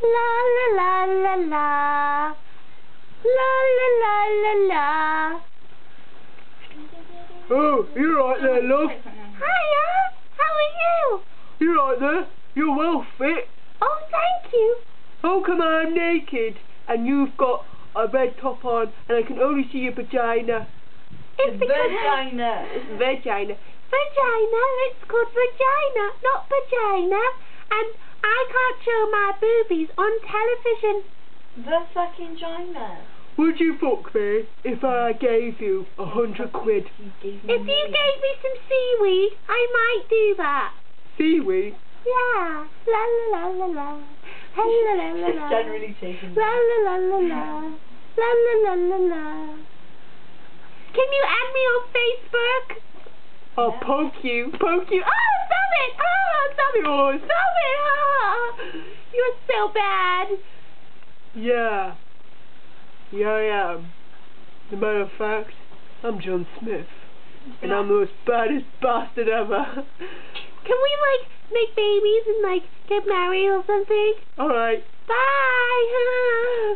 La la la la la. La la la la la. Oh, you're right there, love. Hiya, how are you? You're right there. You're well fit. Oh, thank you. How come I'm naked and you've got a red top on and I can only see your vagina? It's because Vagina. It's vagina. vagina, it's called vagina, not vagina. And I can't show my boobies on television. The fucking Gina. Would you fuck me if I gave you 100 quid? If you gave me some seaweed, I might do that. Seaweed? Yeah. La la la la la. La la la la It's la. generally taken. La la la la la. La la la la la. Can you add me on Facebook? I'll Yeah. poke you. Poke you. Oh, stop it! Oh, stop it! Oh, Stop it! Oh, you're so bad. yeah. Yeah, I am. As a matter of fact, I'm John Smith. And I'm the most baddest bastard ever. Can we, like, make babies and, like, get married or something? Alright. Bye!